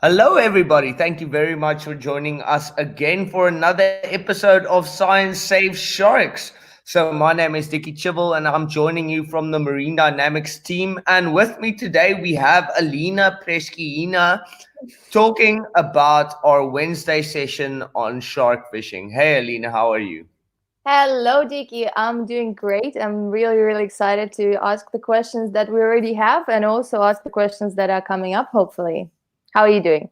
Hello, everybody. Thank you very much for joining us again for another episode of Science Saves Sharks. So, my name is Dickie Chivell, and I'm joining you from the Marine Dynamics team. And with me today, we have Alina Pryazhkina talking about our Wednesday session on shark fishing. Hey, Alina, how are you? Hello, Dickie. I'm doing great. I'm really, really excited to ask the questions that we already have and also ask the questions that are coming up, hopefully. How are you doing?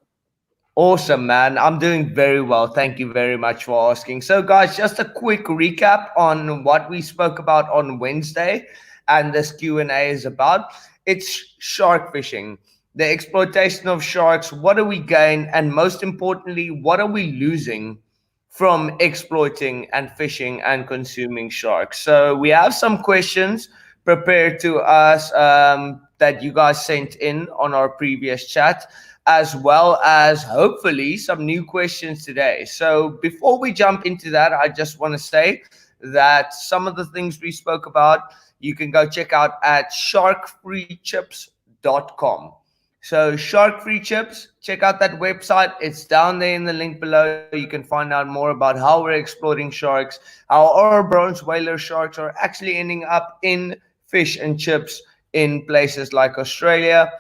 Awesome, man. I'm doing very well. Thank you very much for asking. So, guys, just a quick recap on what we spoke about on Wednesday, and this Q&A is about. It's shark fishing, the exploitation of sharks. What do we gain, and most importantly, what are we losing from exploiting and fishing and consuming sharks? So, we have some questions prepared to us that you guys sent in on our previous chat, as well as hopefully some new questions today. So before we jump into that, I just want to say that some of the things we spoke about, you can go check out at sharkfreechips.com. So Shark Free Chips, check out that website. It's down there in the link below. You can find out more about how we're exploiting sharks, how our bronze whaler sharks are actually ending up in fish and chips in places like Australia.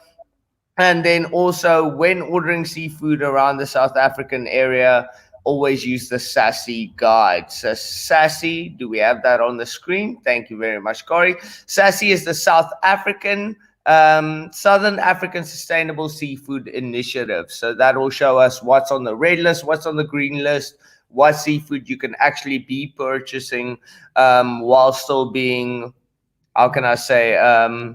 And then also, when ordering seafood around the South African area, always use the SASSI guide. So, SASSI, do we have that on the screen? Thank you very much, Corey. SASSI is the Southern African Sustainable Seafood Initiative. So, that will show us what's on the red list, what's on the green list, what seafood you can actually be purchasing while still being, how can I say, while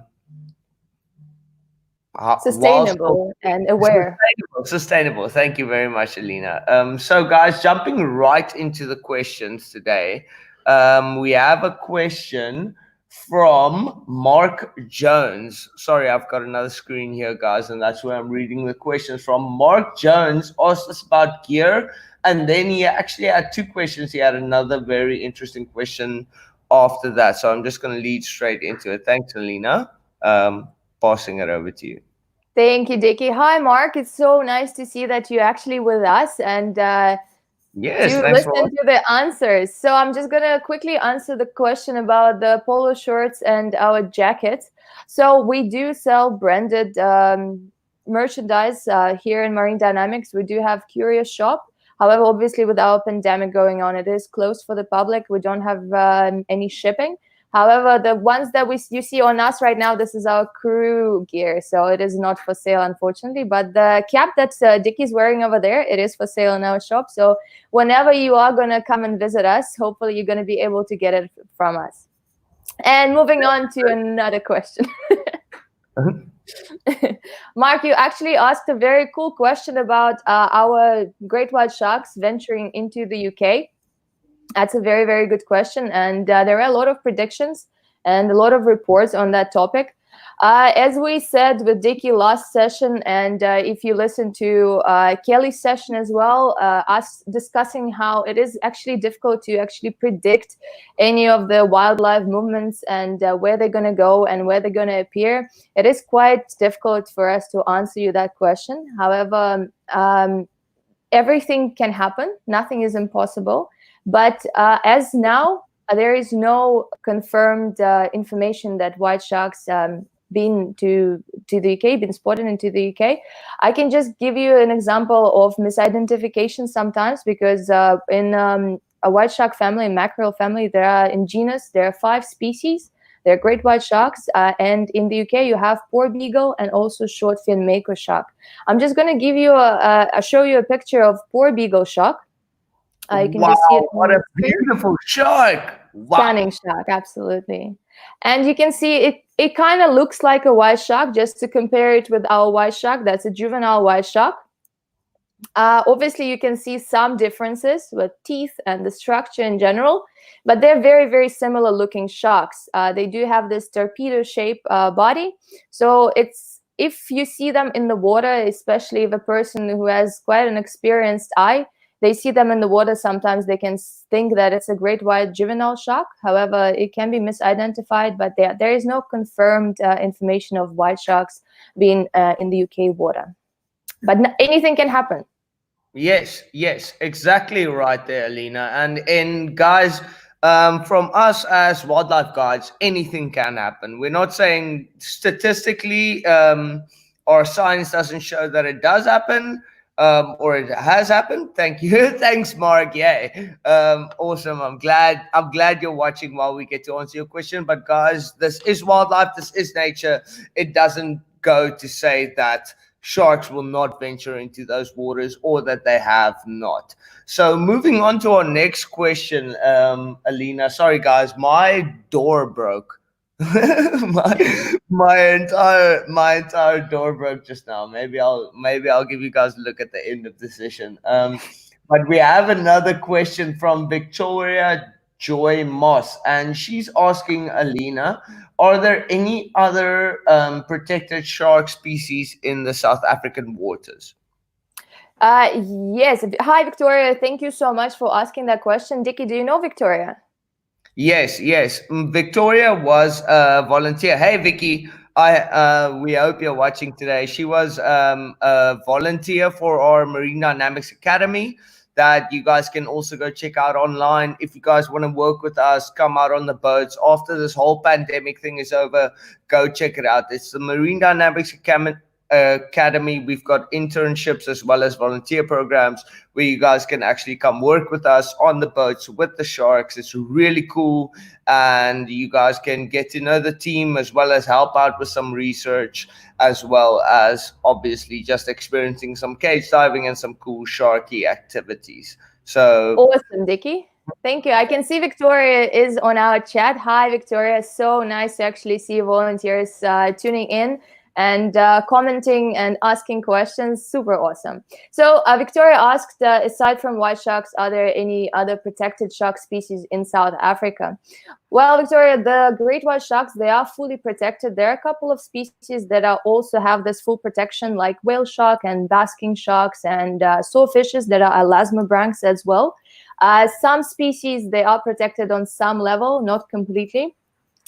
still Sustainable and aware. sustainable. Thank you very much, Alina. So, guys, jumping right into the questions today, we have a question from Mark Jones. Sorry, I've got another screen here, guys, and that's where I'm reading the questions from. Mark Jones asked us about gear, and then he actually had two questions. He had another very interesting question after that. So, I'm just going to lead straight into it. Thanks, Alina. Passing it over to you. Thank you, Dickie. Hi, Mark. It's so nice to see that you're actually with us and Yes, to thanks for listen to the answers. So I'm just going to quickly answer the question about the polo shirts and our jackets. So we do sell branded merchandise here in Marine Dynamics. We do have Curious Shop. However, obviously, with our pandemic going on, it is closed for the public. We don't have any shipping. However, the ones that you see on us right now, this is our crew gear, so it is not for sale, unfortunately. But the cap that Dickie's wearing over there, it is for sale in our shop. So whenever you are going to come and visit us, hopefully you're going to be able to get it from us. And moving on to another question. Mark, you actually asked a very cool question about our great white sharks venturing into the UK. That's a very, very good question. And there are a lot of predictions and a lot of reports on that topic. As we said with Dickie last session, and if you listen to Kelly's session as well, us discussing how it is actually difficult to actually predict any of the wildlife movements and where they're going to go and where they're going to appear. It is quite difficult for us to answer you that question. However, everything can happen. Nothing is impossible. But as now, there is no confirmed information that white sharks been to the UK, been spotted into the UK. I can just give you an example of misidentification sometimes, because in a white shark family, mackerel family, there are 5 species. They're great white sharks, and in the UK you have poor beagle and also short fin mako shark. I'm just going to give you show you a picture of poor beagle shark. You can Wow, just see it on what a the screen. beautiful shark. Wow. Stunning shark, absolutely. And you can see it kind of looks like a white shark. Just to compare it with our white shark, that's a juvenile white shark. Obviously, you can see some differences with teeth and the structure in general, but they're very, very similar looking sharks. They do have this torpedo-shaped body. So if you see them in the water, especially if a person who has quite an experienced eye, they see them in the water, sometimes they can think that it's a great white juvenile shark. However, it can be misidentified, but there is no confirmed information of white sharks being in the UK water. but anything can happen. Yes, yes, exactly right there, Alina. And guys, from us as wildlife guides, anything can happen. We're not saying statistically, our science doesn't show that it does happen, or it has happened. Thank you, thanks, Mark. Yeah, awesome. I'm glad you're watching while we get to answer your question. But guys, this is wildlife. This is nature. It doesn't go to say that sharks will not venture into those waters or that they have not. So moving on to our next question, Alina. Sorry guys, my door broke. my entire door broke just now. Maybe I'll give you guys a look at the end of the session. But we have another question from Victoria Joy Moss, and she's asking Alina, are there any other protected shark species in the South African waters? Uh, yes. Hi, Victoria. Thank you so much for asking that question. Dickie, do you know Victoria? Yes, yes. Victoria was a volunteer. Hey, Vicky. We hope you're watching today. She was a volunteer for our Marine Dynamics Academy that you guys can also go check out online. If you guys want to work with us, come out on the boats after this whole pandemic thing is over. Go check it out. It's the Marine Dynamics Academy. We've got internships as well as volunteer programs where you guys can actually come work with us on the boats with the sharks. It's really cool, and you guys can get to know the team as well as help out with some research, as well as obviously just experiencing some cage diving and some cool sharky activities. So Awesome, Dickie. Thank you. I can see Victoria is on our chat. Hi, Victoria. So nice to actually see volunteers tuning in and commenting and asking questions. Super awesome. So Victoria asked, aside from white sharks, are there any other protected shark species in South Africa? Well, Victoria, the great white sharks, they are fully protected. There are a couple of species that are also have this full protection, like whale shark and basking sharks and sawfishes that are elasmobranchs as well. Some species, they are protected on some level, not completely.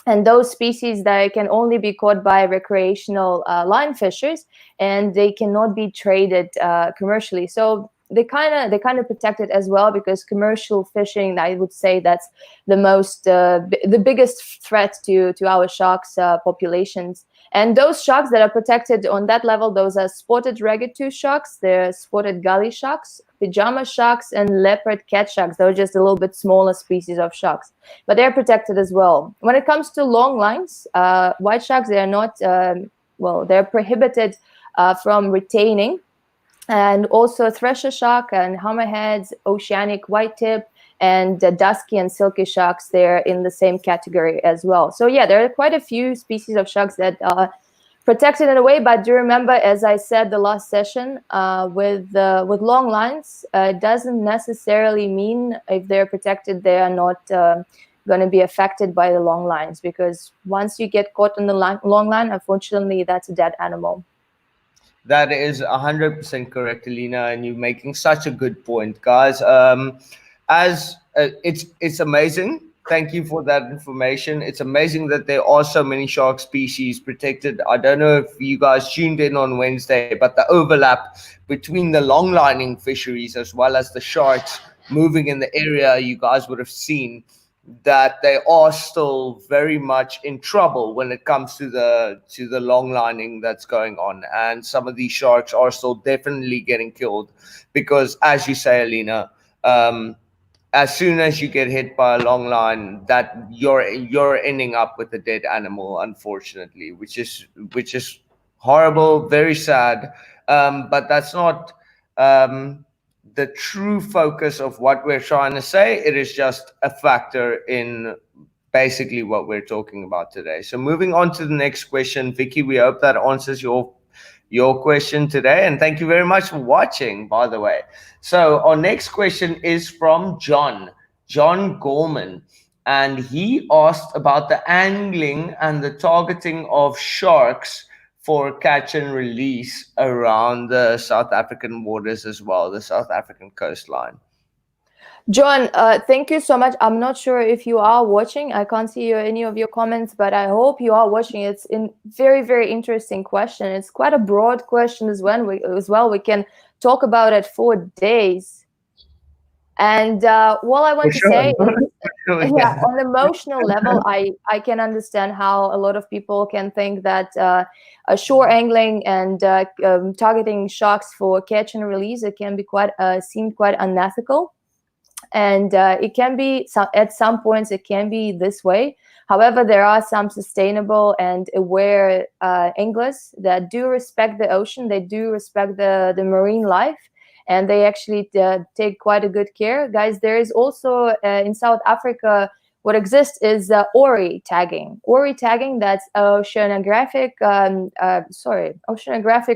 And those species, they can only be caught by recreational line fishers, and they cannot be traded commercially. So they kind of protect it as well, because commercial fishing, I would say that's the biggest threat to our sharks populations. And those sharks that are protected on that level, those are spotted ragged tooth sharks, they're spotted gully sharks, pajama sharks, and leopard cat sharks. They're just a little bit smaller species of sharks, but they're protected as well. When it comes to long lines, white sharks, they are not, they're prohibited from retaining. And also thresher shark and hammerheads, oceanic white tip, and dusky and silky sharks, they're in the same category as well. So yeah, there are quite a few species of sharks that are protected in a way, but do remember, as I said the last session, with long lines, it doesn't necessarily mean if they're protected, they are not going to be affected by the long lines, because once you get caught on the long line, unfortunately, that's a dead animal. that is 100% correct, Alina, and you're making such a good point, guys. As it's amazing. Thank you for that information. It's amazing that there are so many shark species protected. I don't know if you guys tuned in on Wednesday, but the overlap between the long lining fisheries as well as the sharks moving in the area, you guys would have seen that they are still very much in trouble when it comes to the long lining that's going on, and some of these sharks are still definitely getting killed because, as you say, Alina, as soon as you get hit by a long line, that you're ending up with a dead animal, unfortunately, which is horrible, very sad. But that's not the true focus of what we're trying to say. It is just a factor in basically what we're talking about today. So moving on to the next question, Vicky, we hope that answers your question today, and thank you very much for watching, by the way. So our next question is from John Gorman, and he asked about the angling and the targeting of sharks for catch and release around the South African waters as well, the South African coastline. John, thank you so much. I'm not sure if you are watching. I can't see any of your comments, but I hope you are watching. It's a very, very interesting question. It's quite a broad question as well. We can talk about it for days. And all I want to say is, yeah, on an emotional level, I can understand how a lot of people can think that shore angling and targeting sharks for catch and release, it can be seem quite unethical. And it can be, at some points it can be this way. However, there are some sustainable and aware anglers that do respect the ocean. They do respect the marine life, and they actually take quite a good care. Guys, there is also in South Africa, what exists is ORI tagging. ORI tagging, that's Oceanographic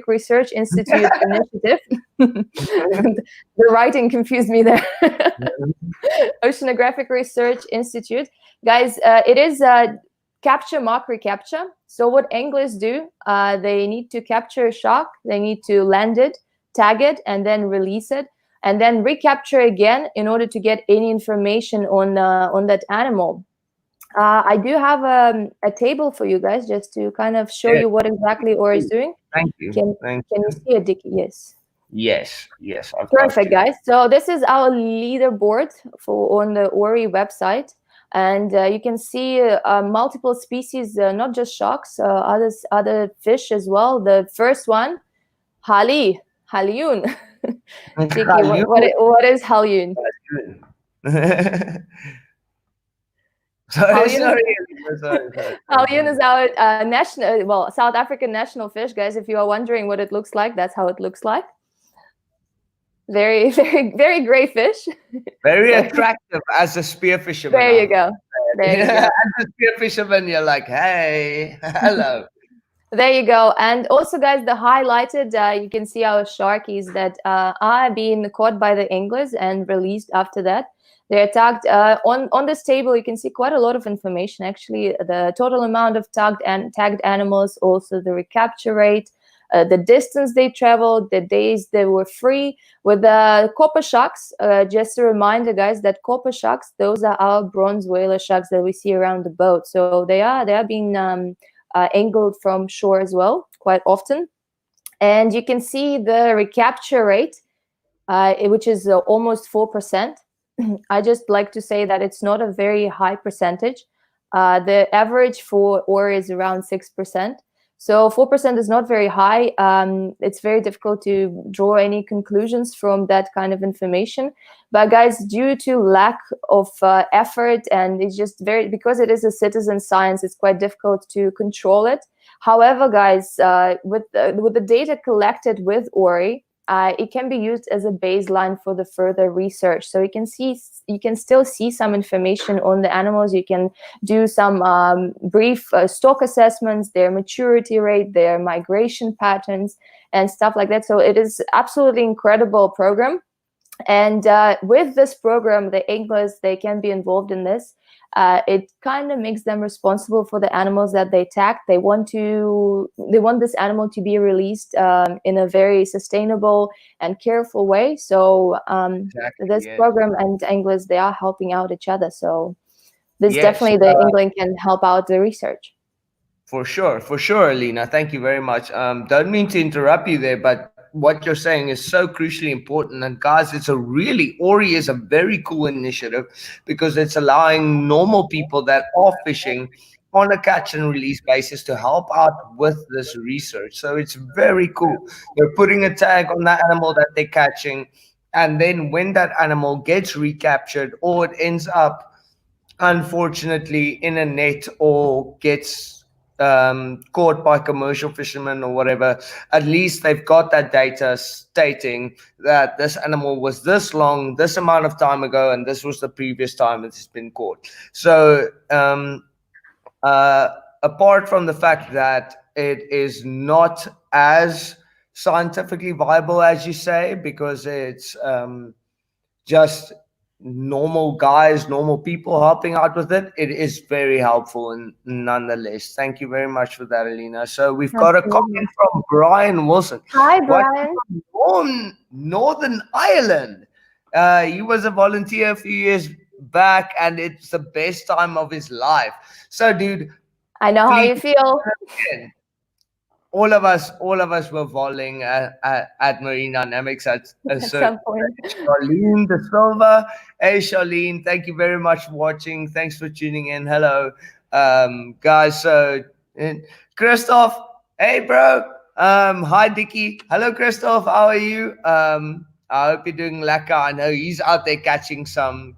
Research Institute initiative. The writing confused me there. Oceanographic Research Institute. Guys, it is capture, mark, recapture. So what anglers do, they need to capture a shark, they need to land it, tag it, and then release it, and then recapture again in order to get any information on that animal. I do have a table for you guys just to kind of show you what exactly ORI is doing. Thank you. Can you see it, Dickie? Yes. Yes. Perfect, guys. So this is our leaderboard on the ORI website. And you can see multiple species, not just sharks, other fish as well. The first one, Halyun. Dickie, what is Halyun? Sorry. Halyun is our South African national fish, guys. If you are wondering what it looks like, that's how it looks like. Very, very, very gray fish. Very attractive as a spear fisherman. There you go. As a spear fisherman, you're like, hey, hello. There you go. And also, guys, the highlighted, you can see our sharkies that are being caught by the anglers and released after that. They're tagged on this table. You can see quite a lot of information, actually. The total amount of tagged animals, also the recapture rate, the distance they traveled, the days they were free. With the copper sharks, just a reminder, guys, that copper sharks, those are our bronze whaler sharks that we see around the boat. So they are being angled from shore as well, quite often. And you can see the recapture rate, which is almost 4%. I just like to say that it's not a very high percentage. The average for ORI is around 6%. So 4% is not very high. It's very difficult to draw any conclusions from that kind of information. But guys, due to lack of effort, and it's just because it is a citizen science, it's quite difficult to control it. However, guys, with the data collected with ORI, it can be used as a baseline for the further research. So you can still see some information on the animals. You can do some brief stock assessments, their maturity rate, their migration patterns, and stuff like that. So it is absolutely incredible program. And with this program, the anglers, they can be involved in this. It kind of makes them responsible for the animals that they tag. They want this animal to be released in a very sustainable and careful way. So this program and anglers, they are helping out each other. So definitely the angling can help out the research. For sure, Alina. Thank you very much. Don't mean to interrupt you there, but what you're saying is so crucially important. And guys, ORI is a very cool initiative because it's allowing normal people that are fishing on a catch and release basis to help out with this research. So it's very cool. They're putting a tag on that animal that they're catching. And then when that animal gets recaptured or it ends up, unfortunately, in a net or gets caught by commercial fishermen or whatever, at least they've got that data stating that this animal was this long, this amount of time ago, and this was the previous time it's been caught. So apart from the fact that it is not as scientifically viable as you say, because it's just normal guys, normal people helping out with it, it is very helpful. And nonetheless, thank you very much for that, Alina. So we've got a comment from Brian Wilson. Hi, Brian. From Northern Ireland. He was a volunteer a few years back, and it's the best time of his life. So, dude, I know how please, you feel. again, all of us were volleying at Marine Dynamics at a At certain some point. Charlene De Silva. Hey Charlene, thank you very much for watching. Thanks for tuning in. Hello, guys. So Christoph, hey bro. Hi Dickie. Hello Christoph, how are you? I hope you're doing lekker. I know he's out there catching some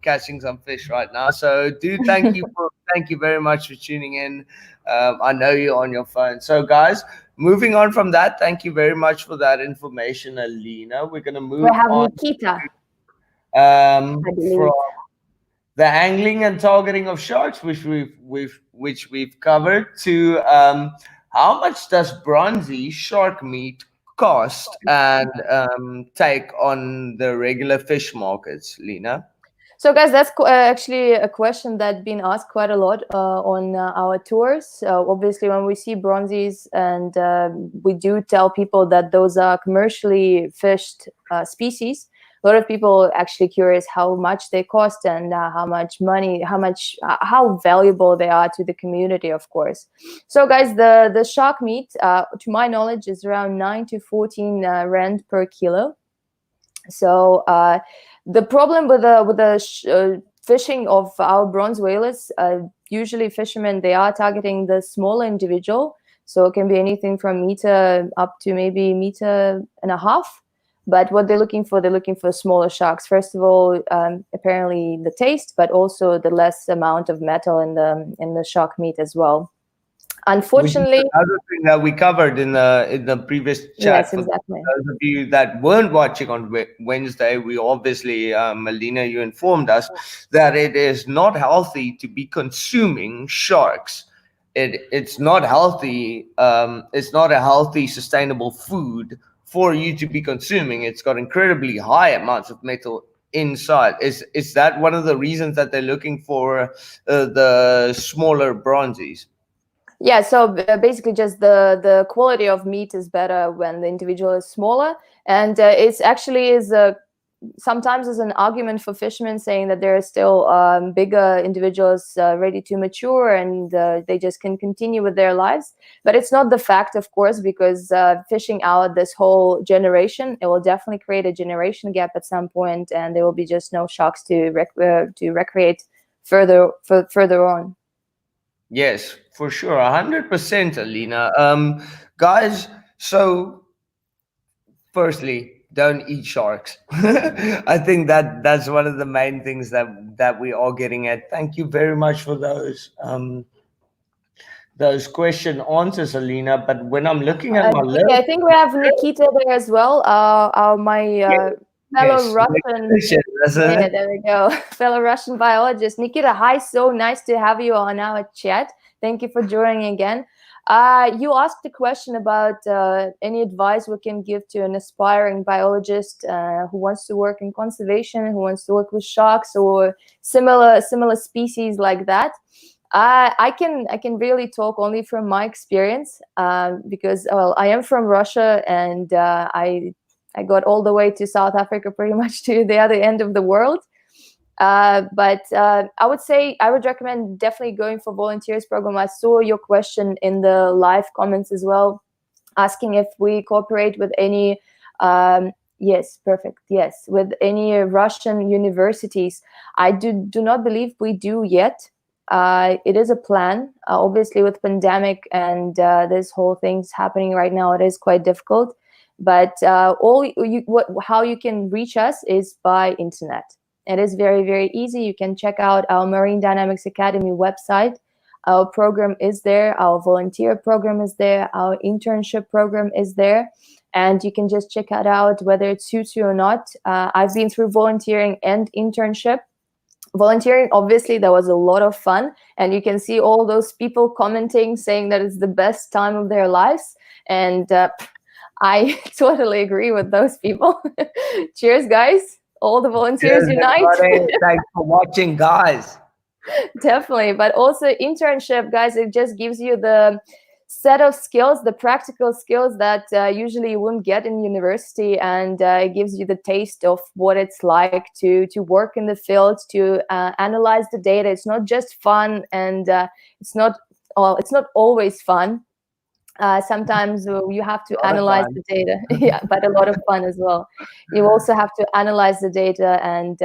fish right now. So dude, thank you very much for tuning in. I know you're on your phone. So guys, moving on from that, thank you very much for that information, Alina. We're gonna We move have on Nikita, I from believe. the angling and targeting of sharks, which we've covered, to how much does bronzy shark meat cost and take on the regular fish markets, Lena? So, guys, that's actually a question that's been asked quite a lot on our tours. Obviously, when we see bronzies, and we do tell people that those are commercially fished species, a lot of people actually curious how much they cost and how much money, how valuable they are to the community, of course. So, guys, the shark meat, to my knowledge, is around 9 to 14 rand per kilo. So the problem with the fishing of our bronze whalers, usually fishermen, they are targeting the smaller individual. So it can be anything from meter up to maybe meter and a half. But what they're looking for smaller sharks. First of all, apparently the taste, but also the less amount of metal in the shark meat as well. Unfortunately, another thing that we covered in the previous chat. yes, For exactly. those of you that weren't watching on Wednesday, we obviously, Alina, you informed us that it is not healthy to be consuming sharks. It's not healthy. It's not a healthy, sustainable food for you to be consuming. It's got incredibly high amounts of metal inside. Is that one of the reasons that they're looking for the smaller bronzies? Yeah, so basically just the quality of meat is better when the individual is smaller, and it's actually is sometimes is an argument for fishermen saying that there are still bigger individuals ready to mature, and they just can continue with their lives. But it's not the fact, of course, because fishing out this whole generation, it will definitely create a generation gap at some point, and there will be just no sharks to recreate further on. Yes, for sure, 100%, Alina. Guys, so firstly, don't eat sharks. I think that's one of the main things that we are getting at. Thank you very much for those question answers, Alina. But when I'm looking at my list, I think we have Nikita there as well. My fellow yes, next Russian. question, isn't Yeah, it? there we go. Fellow Russian biologist. Nikita, hi. So nice to have you on our chat. Thank you for joining again. You asked a question about any advice we can give to an aspiring biologist who wants to work in conservation, who wants to work with sharks or similar species like that. I can really talk only from my experience because, well, I am from Russia, and I got all the way to South Africa, pretty much to the other end of the world. But I would say I would recommend definitely going for volunteers program. I saw your question in the live comments as well, asking if we cooperate with any. Yes, perfect. Yes, with any Russian universities. I do not believe we do yet. It is a plan. Obviously, with pandemic and this whole thing's happening right now, it is quite difficult. But how you can reach us is by internet. It is very, very easy. You can check out our Marine Dynamics Academy website. Our program is there. Our volunteer program is there. Our internship program is there. And you can just check it out whether it suits you or not. I've been through volunteering and internship. Volunteering, obviously, there was a lot of fun. And you can see all those people commenting, saying that it's the best time of their lives. And I totally agree with those people. Cheers, guys. All the volunteers Cheers, unite. everybody. Thanks for watching, guys. Definitely. But also internship, guys, it just gives you the set of skills, the practical skills that usually you wouldn't get in university, and it gives you the taste of what it's like to work in the field, to analyze the data. It's not just fun, and it's not always fun. Sometimes you have to A lot of analyze fun. the data. Yeah, but a lot of fun as well. You also have to analyze the data and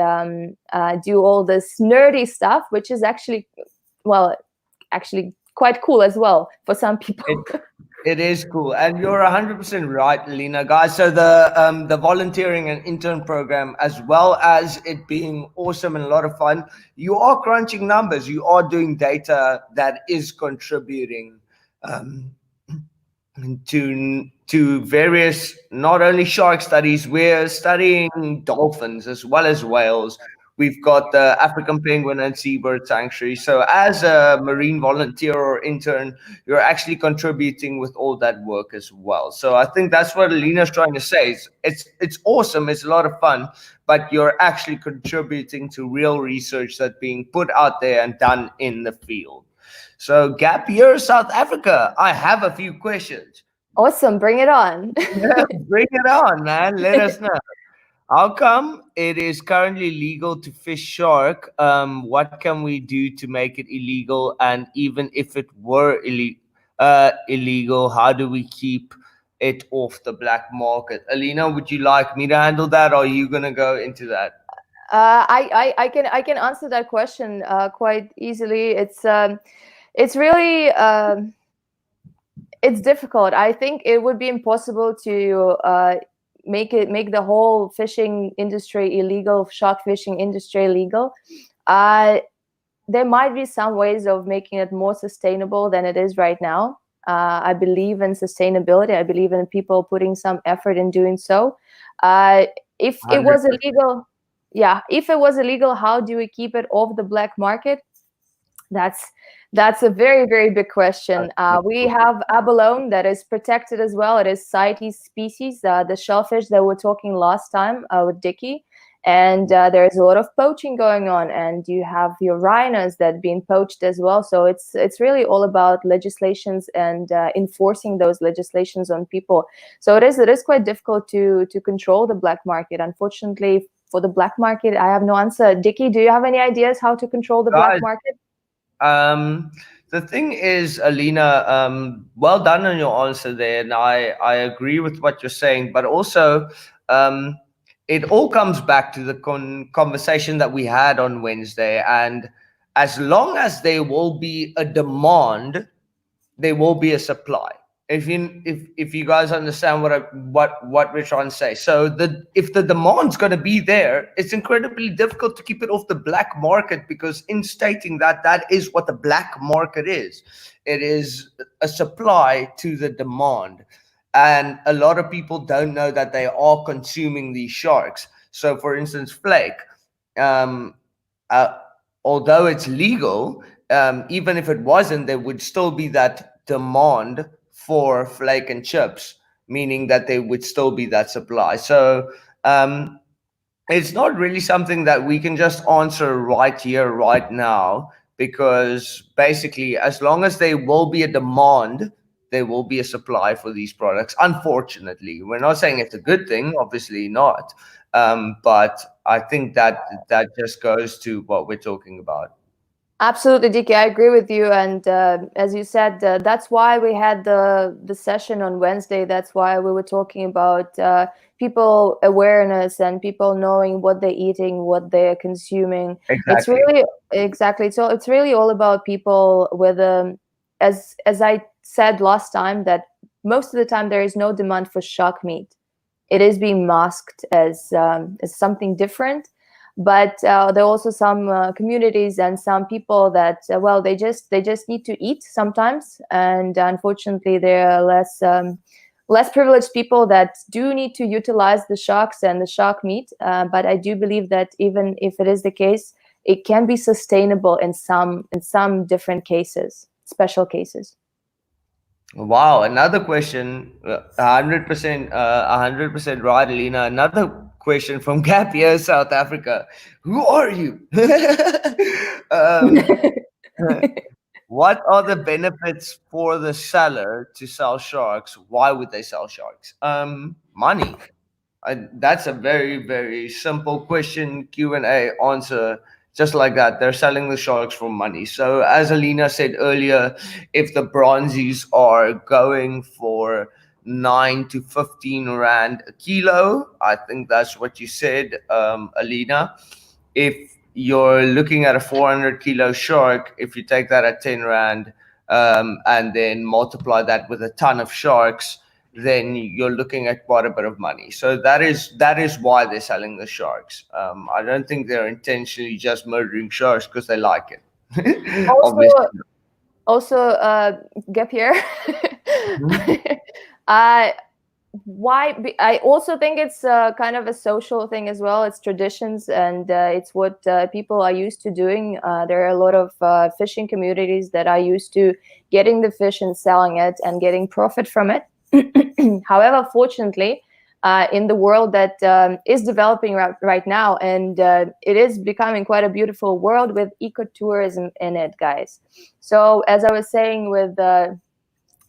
do all this nerdy stuff, which is actually, well, actually quite cool as well for some people. It is cool, and you're 100% right, Alina, guys. So the volunteering and intern program, as well as it being awesome and a lot of fun, you are crunching numbers. You are doing data that is contributing um, to various, not only shark studies. We're studying dolphins as well as whales. We've got the African penguin and seabird sanctuary. So as a marine volunteer or intern, you're actually contributing with all that work as well. So I think that's what Alina's trying to say. It's awesome, it's a lot of fun, but you're actually contributing to real research that's being put out there and done in the field. So Gap Year South Africa, I have a few questions. Awesome, bring it on. Yeah, bring it on, man. Let us know. How come it is currently legal to fish shark? What can we do to make it illegal? And even if it were illegal, how do we keep it off the black market? Alina, would you like me to handle that, or are you gonna go into that? I can answer that question quite easily. It's really it's difficult. I think it would be impossible to make the whole fishing industry illegal, shark fishing industry illegal. There might be some ways of making it more sustainable than it is right now. I believe in sustainability. I believe in people putting some effort in doing so. If it was 100%. illegal, yeah, if it was illegal, how do we keep it off the black market? That's a very, very big question. We have abalone that is protected as well. It is CITES species, the shellfish that we were talking last time with Dickie. And there's a lot of poaching going on, and you have your rhinos that being poached as well. So it's really all about legislations and enforcing those legislations on people. So it is quite difficult to control the black market. Unfortunately, for the black market, I have no answer. Dickie, do you have any ideas how to control the black Guys, market? the thing is, Alina, well done on your answer there, and I agree with what you're saying, but also, it all comes back to the conversation that we had on Wednesday, and as long as there will be a demand, there will be a supply. If you guys understand what we're trying to say. So if the demand's going to be there, it's incredibly difficult to keep it off the black market, because in stating that, that is what the black market is. It is a supply to the demand, and a lot of people don't know that they are consuming these sharks. So for instance, flake, um uh, although it's legal, even if it wasn't, there would still be that demand for flake and chips, meaning that there would still be that supply. So it's not really something that we can just answer right here, right now, because basically, as long as there will be a demand, there will be a supply for these products. Unfortunately, we're not saying it's a good thing, obviously not. But I think that just goes to what we're talking about. Absolutely, Dickie, I agree with you. And as you said, that's why we had the session on Wednesday. That's why we were talking about people awareness and people knowing what they're eating, what they're consuming. It's Exactly. really exactly. So it's really all about people with as I said last time, that most of the time there is no demand for shark meat. It is being masked as something different. But there are also some communities and some people that well, they just need to eat sometimes, and unfortunately there are less privileged people that do need to utilize the sharks and the shark meat. But I do believe that even if it is the case, it can be sustainable in some different cases, special cases. Wow, another question, 100%, 100% right, Alina. Another question from Gap Year, South Africa. Who are you? um, What are the benefits for the seller to sell sharks? Why would they sell sharks? Money. That's a very, very simple question, Q&A answer, just like that. They're selling the sharks for money. So as Alina said earlier, if the bronzies are going for 9 to 15 rand a kilo, I think that's what you said, Alina. If you're looking at a 400 kilo shark, if you take that at 10 rand, and then multiply that with a ton of sharks, then you're looking at quite a bit of money. So that is why they're selling the sharks. I don't think they're intentionally just murdering sharks because they like it. Also, Obviously. Gap here. Mhm. uh, I also think it's kind of a social thing as well. It's traditions, and it's what people are used to doing. There are a lot of fishing communities that are used to getting the fish and selling it and getting profit from it. However, fortunately, in the world that is developing right now, and it is becoming quite a beautiful world with ecotourism in it, guys. So as I was saying with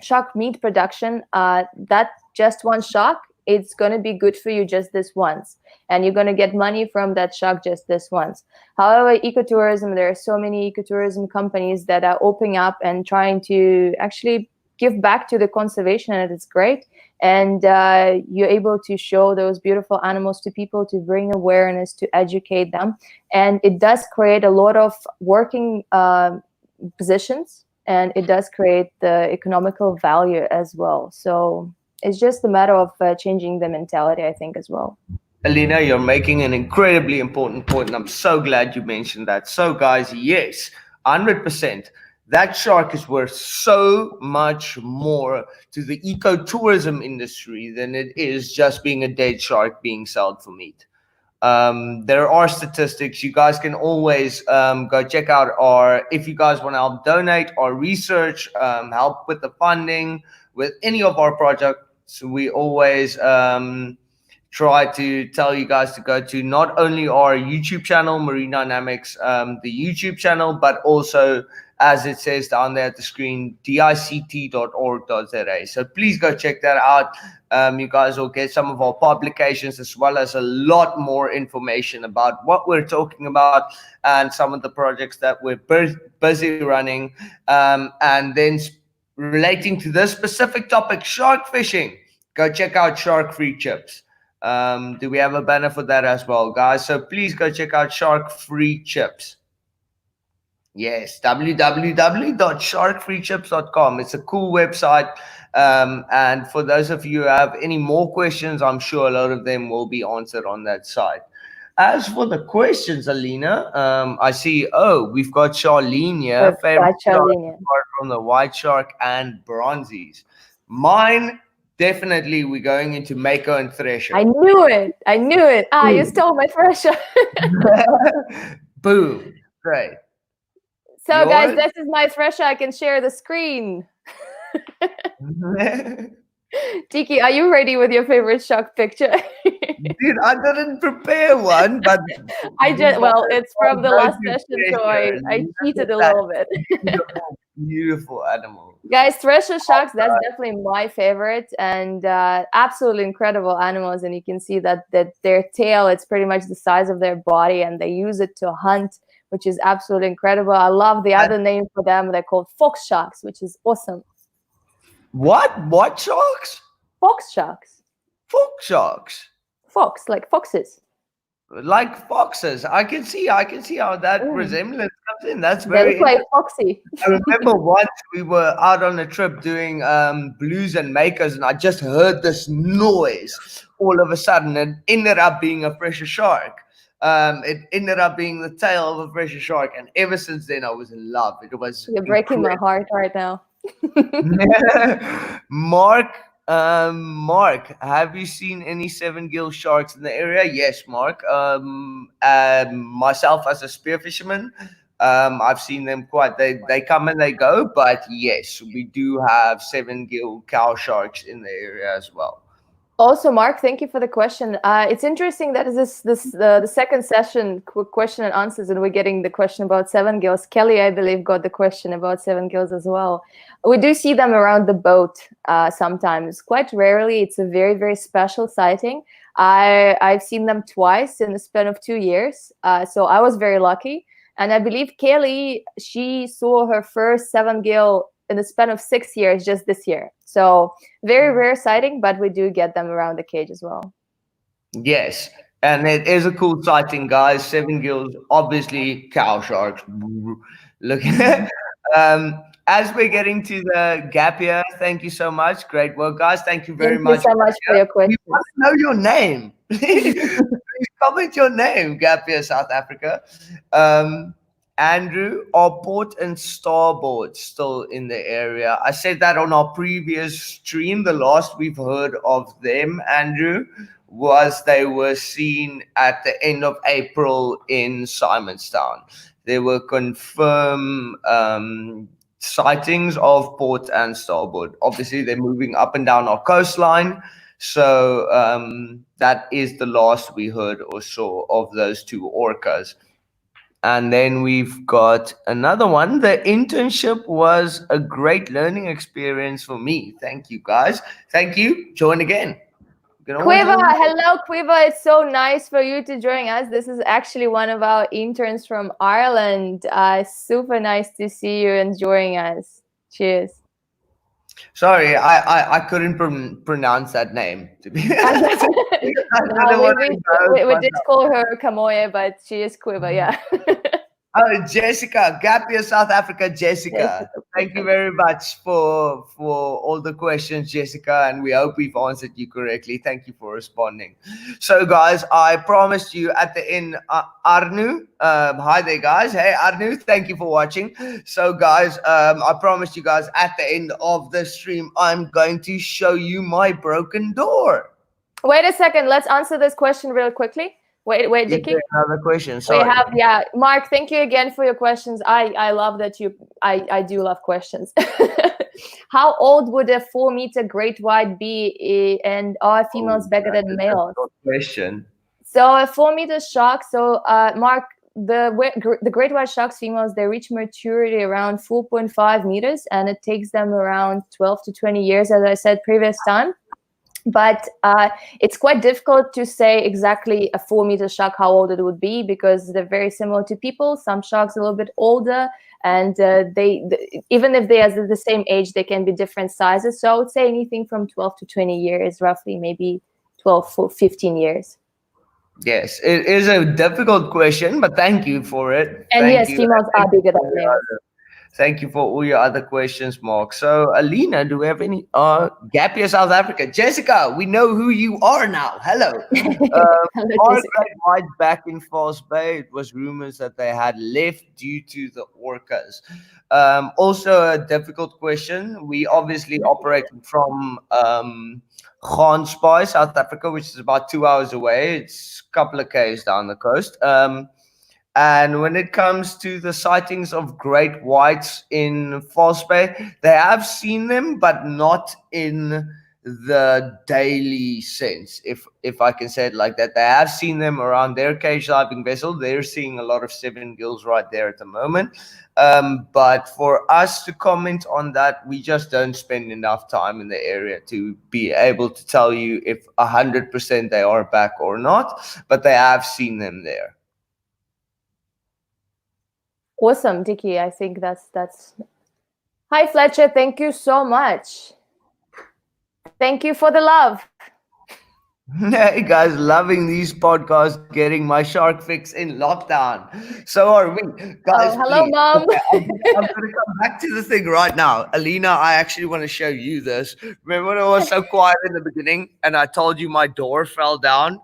shark meat production, that just one shark, it's going to be good for you just this once, and you're going to get money from that shark just this once. However, ecotourism, there are so many ecotourism companies that are opening up and trying to actually give back to the conservation, and it's great. And you're able to show those beautiful animals to people, to bring awareness, to educate them, and it does create a lot of working positions, and it does create the economical value as well. So it's just a matter of changing the mentality, I think, as well. Alina, you're making an incredibly important point, and I'm so glad you mentioned that. So, guys, yes, 100%. That shark is worth so much more to the ecotourism industry than it is just being a dead shark being sold for meat. There are statistics. You guys can always go check out our, if you guys want to help donate our research, help with the funding, with any of our projects, we always try to tell you guys to go to not only our YouTube channel, Marine Dynamics, the YouTube channel, but also, as it says down there at the screen, dict.org.za. So please go check that out. You guys will get some of our publications as well as a lot more information about what we're talking about and some of the projects that we're busy running. And then relating to this specific topic, shark fishing, go check out Shark Free Chips. Do we have a banner for that as well, guys? So please go check out Shark Free Chips. Yes, www.sharkfreechips.com. It's a cool website. And for those of you who have any more questions, I'm sure a lot of them will be answered on that site. As for the questions, Alina, I see, we've got Charlene here. Favorite shark apart from the white shark and bronzies. Mine, definitely, we're going into Mako and Thresher. I knew it. You stole my Thresher. Boom. Great. So, Yours? guys, this is my Thresher. I can share the screen. Dickie, are you ready with your favorite shark picture? Dude, I didn't prepare one, but it's from the last session, so I cheated a little bit. Beautiful animal. Guys, Thresher sharks, that's definitely my favorite, and absolutely incredible animals. And you can see that their tail, it's pretty much the size of their body, and they use it to hunt, which is absolutely incredible. I love the other name for them. They're called fox sharks, which is awesome. What sharks? Fox sharks. Fox sharks. Fox, like foxes. Like foxes. I can see how that resemblance comes in. That's very. They look like foxy. I remember once we were out on a trip doing blues and makers, and I just heard this noise all of a sudden, and ended up being a fresher shark. It ended up being the tail of a fresher shark, and ever since then I was in love. It was. You're breaking my heart right now. Mark, have you seen any 7-gill sharks in the area? Yes, Mark. Myself as a spear fisherman, I've seen them quite. They come and they go, but yes, we do have 7-gill cow sharks in the area as well. Also, Mark, thank you for the question. It's interesting that the second session question and answers, and we're getting the question about seven gills. Kelly, I believe, got the question about seven gills as well. We do see them around the boat sometimes. Quite rarely, it's a very, very special sighting. I've seen them twice in the span of 2 years, so I was very lucky. And I believe Kelly, she saw her first seven gill in the span of 6 years just this year. So very rare sighting, but we do get them around the cage as well. Yes, and it is a cool sighting, guys. Seven gills, obviously cow sharks. Look, as we're getting to the gap here, thank you so much. Great work, guys. Thank you very Thank you much. so much for your We questions. want to know your name. Please comment your name, Gap here, South Africa. Um, Andrew, are port and starboard still in the area? I said that on our previous stream. The last we've heard of them, Andrew, was they were seen at the end of April in Simonstown. There were confirmed sightings of port and starboard. Obviously, they're moving up and down our coastline. So that is the last we heard or saw of those two orcas. And then we've got another one. The internship was a great learning experience for me. Thank you, guys. Thank you. Join again. You can always Quiva, join. hello Quiva. It's so nice for you to join us. This is actually one of our interns from Ireland. Super nice to see you and joining us. Cheers. Sorry, I couldn't pronounce that name. To be, I don't know what it We goes. did call her Kamoye, but she is Quiva, yeah. Oh, Jessica, Gap year South Africa, Jessica. Jessica, Thank you perfect. very much for all the questions, Jessica, and we hope we've answered you correctly. Thank you for responding. So, guys, I promised you at the end, Arnu. Hi there, guys. Hey, Arnu, thank you for watching. So, guys, I promised you guys at the end of the stream, I'm going to show you my broken door. Wait a second. Let's answer this question real quickly. Wait, Is Dickie. there another question? We Sorry. have, yeah, Mark, thank you again for your questions. I love that I do love questions. How old would a 4-meter great white be, and are females bigger than males? Question. So a 4-meter shark, so Mark, the great white sharks females, they reach maturity around 4.5 meters, and it takes them around 12 to 20 years, as I said previous time. But it's quite difficult to say exactly a 4-meter shark how old it would be, because they're very similar to people. Some sharks are a little bit older, and even if they are the same age, they can be different sizes. So I would say anything from 12 to 20 years, roughly, maybe 12 for 15 years. Yes, it is a difficult question, but thank you for it. And Thank yes, you. females are bigger than males. Thank you for all your other questions, Mark. So, Alina, do we have any? Gap year South Africa. Jessica, we know who you are now. Hello. Hello, Are Jessica. great white back in False Bay? It was rumors that they had left due to the orcas. Also, a difficult question. We obviously operate from Gansbaai, South Africa, which is about 2 hours away. It's a couple of k's down the coast. And when it comes to the sightings of great whites in False Bay, they have seen them, but not in the daily sense, if I can say it like that. They have seen them around their cage diving vessel. They're seeing a lot of seven gills right there at the moment. But for us to comment on that, we just don't spend enough time in the area to be able to tell you if 100% they are back or not. But they have seen them there. Awesome, Dickie. I think that's. Hi, Fletcher. Thank you so much. Thank you for the love. Hey guys, loving these podcasts, getting my shark fix in lockdown. So are we. Guys, Hello, please. Mom. Okay, I'm going to come back to the thing right now. Alina, I actually want to show you this. Remember when I was so quiet in the beginning and I told you my door fell down?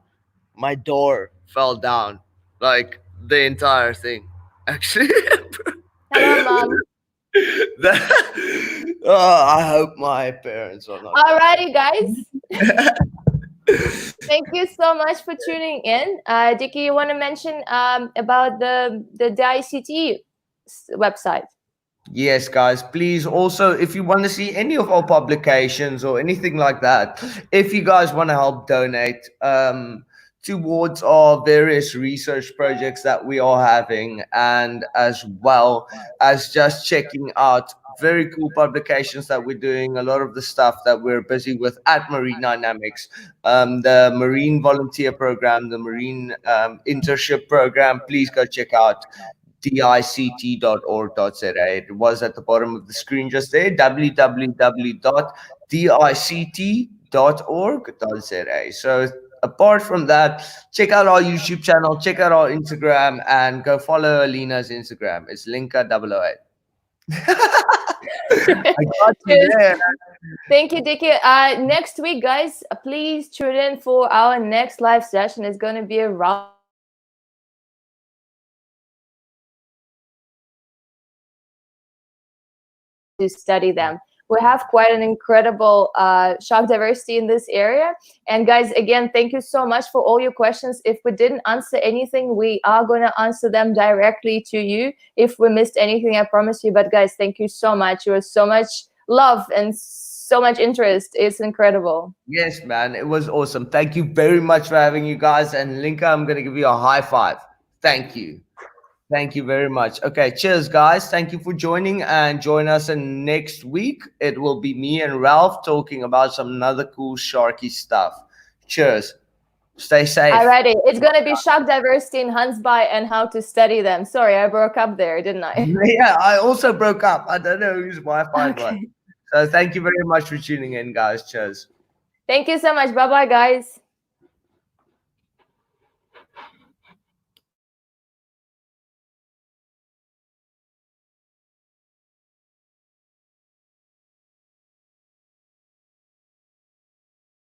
My door fell down. Like the entire thing. Actually. Hello, Mom. Oh, I hope my parents are not. Alrighty, guys. Thank you so much for tuning in. Dickie, you want to mention about the DICT website? Yes, guys, please also, if you want to see any of our publications or anything like that, if you guys want to help donate towards our various research projects that we are having, and as well as just checking out very cool publications that we're doing, a lot of the stuff that we're busy with at Marine Dynamics, the Marine Volunteer Program, the Marine Internship Program, please go check out dict.org.za. It was at the bottom of the screen just there, www.dict.org.za. So apart from that, check out our YouTube channel, check out our Instagram, and go follow Alina's Instagram. It's Linka008. I got you Cheers. there. Thank you, Dickie. Next week, guys, please tune in for our next live session. It's going to be a roundtable discussion about sharks and how to study them. We have quite an incredible shark diversity in this area. And guys, again, thank you so much for all your questions. If we didn't answer anything, we are going to answer them directly to you. If we missed anything, I promise you. But guys, thank you so much. You were so much love and so much interest. It's incredible. Yes, man, it was awesome. Thank you very much for having you guys. And Linka, I'm going to give you a high five. Thank you. Thank you very much. Okay, cheers, guys. Thank you for joining, and join us in next week. It will be me and Ralph talking about some another cool sharky stuff. Cheers. Stay safe. Alrighty, it's gonna be shark diversity in Huntsby and how to study them. Sorry, I broke up there, didn't I? Yeah, I also broke up. I don't know whose Wi-Fi was. Okay. So thank you very much for tuning in, guys. Cheers. Thank you so much. Bye bye, guys.